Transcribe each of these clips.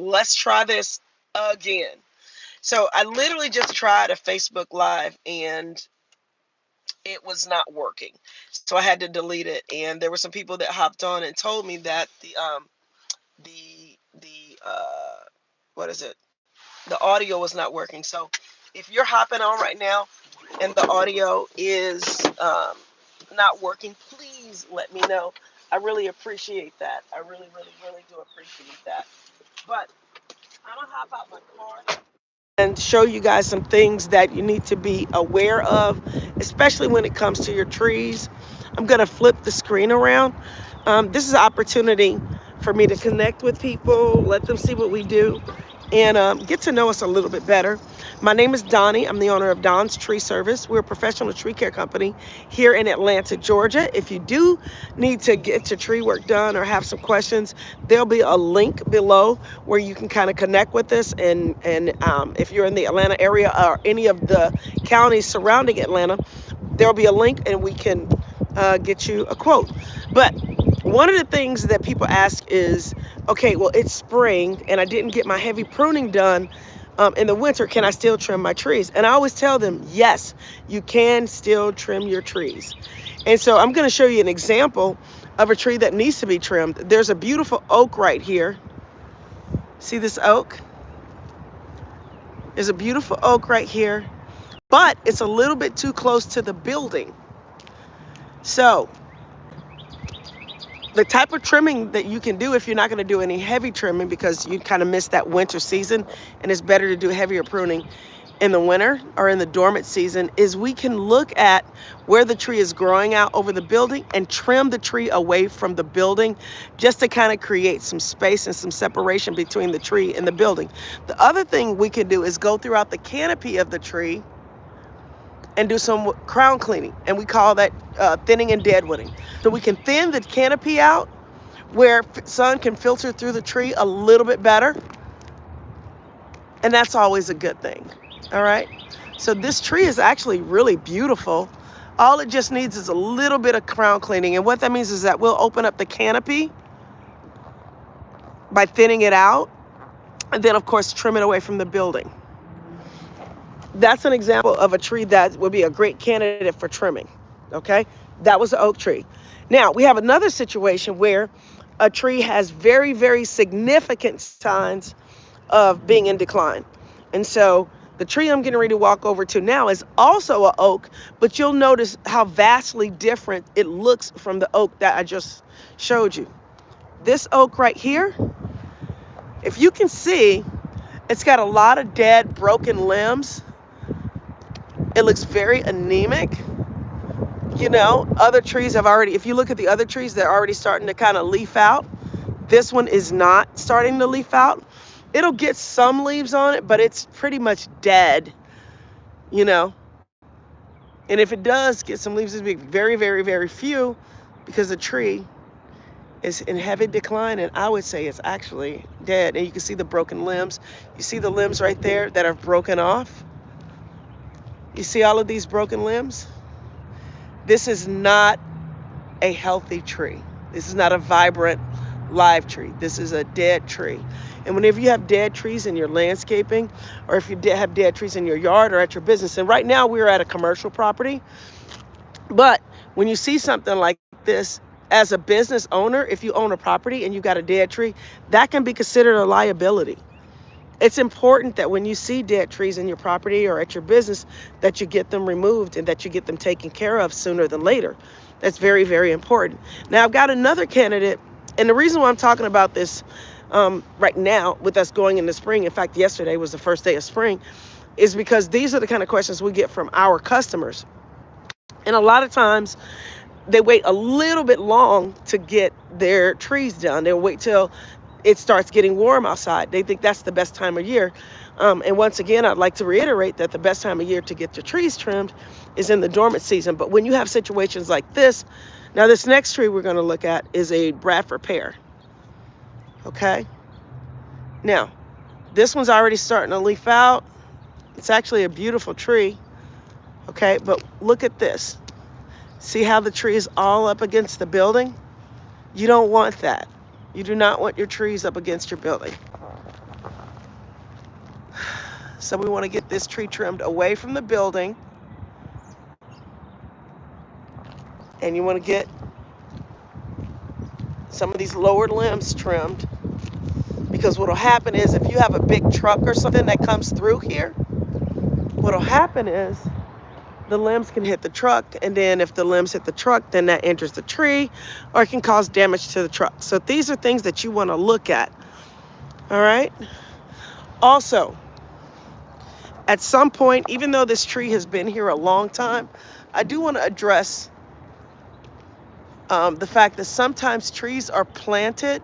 let's try this again. So I literally just tried a Facebook Live and it was not working. So I had to delete it. And there were some people that hopped on and told me that the what is it? The audio was not working. So if you're hopping on right now and the audio is not working, please let me know. I really appreciate that. I really, really, really do appreciate that. But I'm gonna hop out my car and show you guys some things that you need to be aware of, especially when it comes to your trees. I'm gonna flip the screen around. This is an opportunity for me to connect with people, let them see what we do, and get to know us a little bit better. My name is Donnie. I'm the owner of Don's Tree Service. We're a professional tree care company here in Atlanta, Georgia. If you do need to get your tree work done or have some questions, there'll be a link below where you can kind of connect with us. And if you're in the Atlanta area or any of the counties surrounding Atlanta, there'll be a link and we can get you a quote. But one of the things that people ask is, okay, well, it's spring and I didn't get my heavy pruning done in the winter. Can I still trim my trees? And I always tell them, yes, you can still trim your trees. And so I'm going to show you an example of a tree that needs to be trimmed. There's a beautiful oak right here. See this oak? There's a beautiful oak right here, but it's a little bit too close to the building. So the type of trimming that you can do, if you're not going to do any heavy trimming because you kind of miss that winter season and it's better to do heavier pruning in the winter or in the dormant season, is we can look at where the tree is growing out over the building and trim the tree away from the building just to kind of create some space and some separation between the tree and the building. The other thing we can do is go throughout the canopy of the tree and do some crown cleaning, and we call that thinning and deadwooding. So we can thin the canopy out where sun can filter through the tree a little bit better, and that's always a good thing. All right, so this tree is actually really beautiful. All it just needs is a little bit of crown cleaning, and what that means is that we'll open up the canopy by thinning it out, and then of course trim it away from the building. That's an example of a tree that would be a great candidate for trimming. Okay, that was the oak tree. Now we have another situation where a tree has very, very significant signs of being in decline. And so the tree I'm getting ready to walk over to now is also an oak, but you'll notice how vastly different it looks from the oak that I just showed you. This oak right here, if you can see, it's got a lot of dead, broken limbs. It looks very anemic. You know, other trees have already, if you look at the other trees, they're already starting to kind of leaf out. This one is not starting to leaf out. It'll get some leaves on it, but it's pretty much dead, you know. And if it does get some leaves, it'll be very, very, very few because the tree is in heavy decline, and I would say it's actually dead. And you can see the broken limbs. You see the limbs right there that are broken off? You see all of these broken limbs? This is not a healthy tree. This is not a vibrant, live tree. This is a dead tree. And whenever you have dead trees in your landscaping, or if you have dead trees in your yard or at your business, and right now we're at a commercial property, but when you see something like this, as a business owner, if you own a property and you've got a dead tree, that can be considered a liability. It's important that when you see dead trees in your property or at your business, that you get them removed and that you get them taken care of sooner than later. That's very, very important. Now, I've got another candidate, and the reason why I'm talking about this right now with us going into spring, in fact, yesterday was the first day of spring, is because these are the kind of questions we get from our customers. And a lot of times, they wait a little bit long to get their trees done. They'll wait till it starts getting warm outside. They think that's the best time of year. And once again, I'd like to reiterate that the best time of year to get your trees trimmed is in the dormant season. But when you have situations like this, now this next tree we're going to look at is a Bradford pear. Okay. Now, this one's already starting to leaf out. It's actually a beautiful tree. Okay, but look at this. See how the tree is all up against the building? You don't want that. You do not want your trees up against your building. So we want to get this tree trimmed away from the building. And you want to get some of these lower limbs trimmed, because what will happen is if you have a big truck or something that comes through here, what will happen is the limbs can hit the truck, and then if the limbs hit the truck, then that enters the tree, or it can cause damage to the truck. So these are things that you want to look at. All right. Also, at some point, even though this tree has been here a long time, I do want to address the fact that sometimes trees are planted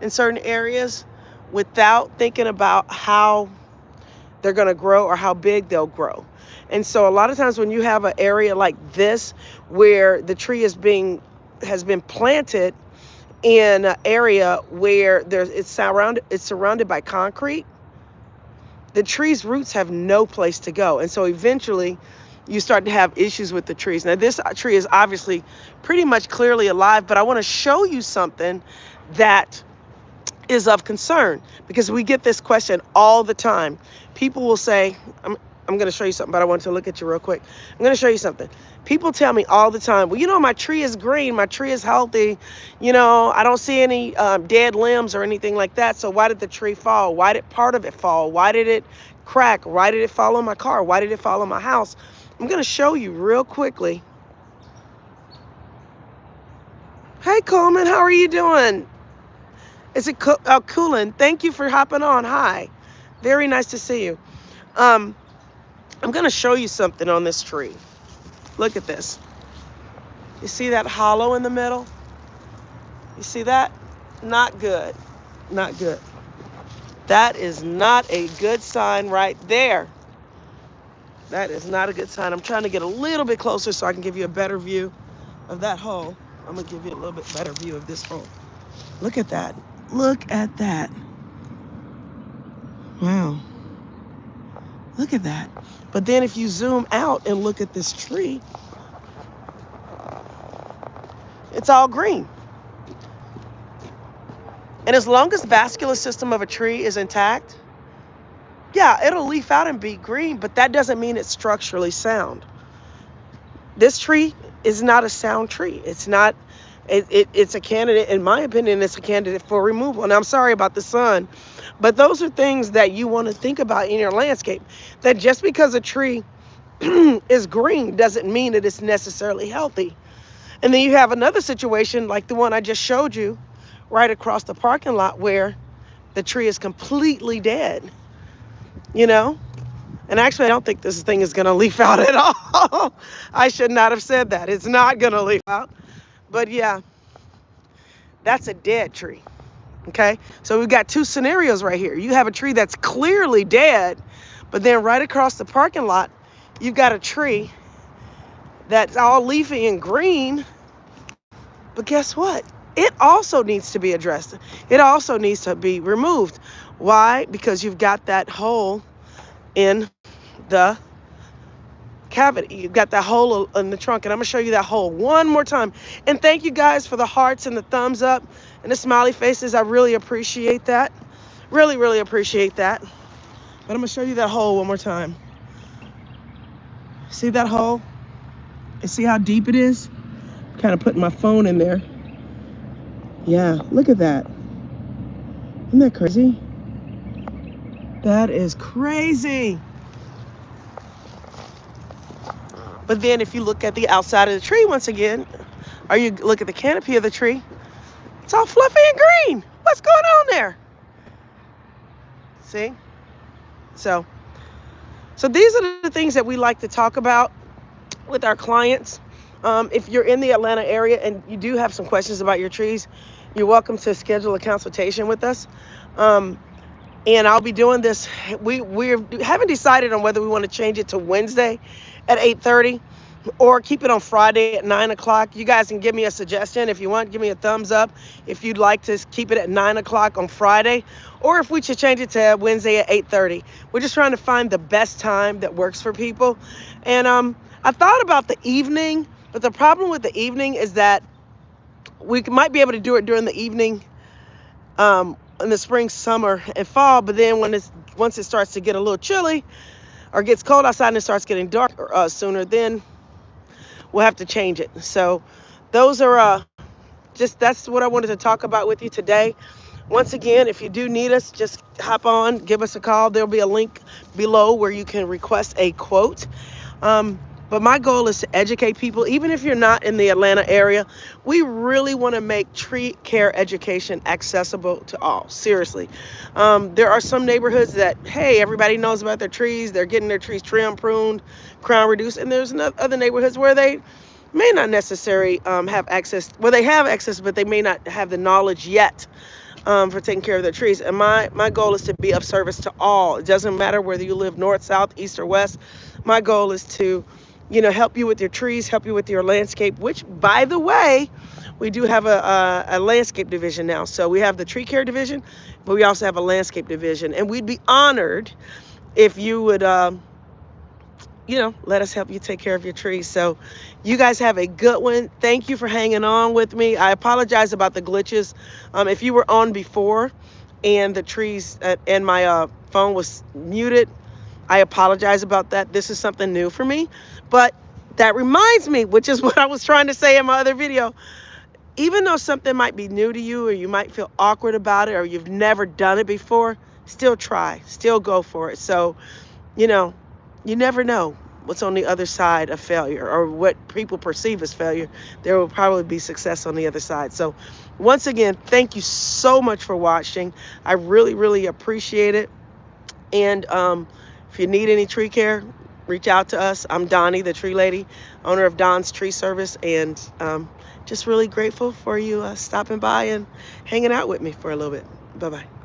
in certain areas without thinking about how they're going to grow or how big they'll grow. And so a lot of times when you have an area like this where the tree has been planted in an area where it's surrounded by concrete, the tree's roots have no place to go. And so eventually you start to have issues with the trees. Now this tree is obviously pretty much clearly alive, but I want to show you something that is of concern, because we get this question all the time. People will say, I'm going to show you something, but I want to look at you real quick. I'm going to show you something. People tell me all the time, well, you know, my tree is green, my tree is healthy, you know, I don't see any dead limbs or anything like that. So why did the tree fall? Why did part of it fall? Why did it crack? Why did it fall on my car? Why did it fall on my house? I'm going to show you real quickly. Hey, Coleman, how are you doing? Is it Coolin? Thank you for hopping on. Hi. Very nice to see you. I'm going to show you something on this tree. Look at this. You see that hollow in the middle? You see that? Not good. Not good. That is not a good sign right there. That is not a good sign. I'm trying to get a little bit closer so I can give you a better view of that hole. I'm going to give you a little bit better view of this hole. Look at that. Look at that. Wow. Look at that. But then if you zoom out and look at this tree, it's all green. And as long as the vascular system of a tree is intact, yeah, it'll leaf out and be green, but that doesn't mean it's structurally sound. This tree is not a sound tree. It's not, it's a candidate, in my opinion, it's a candidate for removal. And I'm sorry about the sun, but those are things that you want to think about in your landscape. That just because a tree is green doesn't mean that it's necessarily healthy. And then you have another situation like the one I just showed you right across the parking lot where the tree is completely dead, you know? And actually, I don't think this thing is going to leaf out at all. I should not have said that. It's not going to leaf out. But yeah, that's a dead tree. Okay? So we've got two scenarios right here. You have a tree that's clearly dead, but then right across the parking lot, you've got a tree that's all leafy and green. But guess what? It also needs to be addressed. It also needs to be removed. Why? Because you've got that hole in the cavity. You've got that hole in the trunk, and I'm gonna show you that hole one more time. And thank you guys for the hearts and the thumbs up and the smiley faces. I really appreciate that. Really, really appreciate that. But I'm gonna show you that hole one more time. See that hole? And see how deep it is? Kind of putting my phone in there. Yeah, look at that. Isn't that crazy? That is crazy. But then if you look at the outside of the tree once again, or you look at the canopy of the tree, it's all fluffy and green. What's going on there? See? So these are the things that we like to talk about with our clients. If you're in the Atlanta area and you do have some questions about your trees, you're welcome to schedule a consultation with us. And I'll be doing this. We haven't decided on whether we want to change it to Wednesday at 8:30 or keep it on Friday at 9 o'clock. You guys can give me a suggestion. If you want, give me a thumbs up if you'd like to keep it at 9 o'clock on Friday, or if we should change it to Wednesday at 8:30. We're just trying to find the best time that works for people. And I thought about the evening, but the problem with the evening is that we might be able to do it during the evening in the spring, summer, and fall, but then when it's once it starts to get a little chilly or gets cold outside and it starts getting dark sooner, then we'll have to change it. So those are just that's what I wanted to talk about with you today. Once again, if you do need us, just hop on, give us a call. There'll be a link below where you can request a quote. But my goal is to educate people, even if you're not in the Atlanta area. We really want to make tree care education accessible to all. Seriously. There are some neighborhoods that, hey, everybody knows about their trees. They're getting their trees trimmed, pruned, crown reduced. And there's other neighborhoods where they may not necessarily have access. Well, they have access, but they may not have the knowledge yet for taking care of their trees. And my goal is to be of service to all. It doesn't matter whether you live north, south, east, or west. My goal is to, help you with your trees, help you with your landscape, which, by the way, we do have a landscape division now. So we have the tree care division, but we also have a landscape division. And we'd be honored if you would, let us help you take care of your trees. So you guys have a good one. Thank you for hanging on with me. I apologize about the glitches. If you were on before and the trees and my phone was muted, I apologize about that. This is something new for me. But that reminds me, which is what I was trying to say in my other video, even though something might be new to you or you might feel awkward about it or you've never done it before, still try, still go for it. So, you never know what's on the other side of failure or what people perceive as failure. There will probably be success on the other side. So once again, thank you so much for watching. I really, really appreciate it. And if you need any tree care, reach out to us. I'm Donnie, the tree lady, owner of Don's Tree Service, and just really grateful for you stopping by and hanging out with me for a little bit. Bye-bye.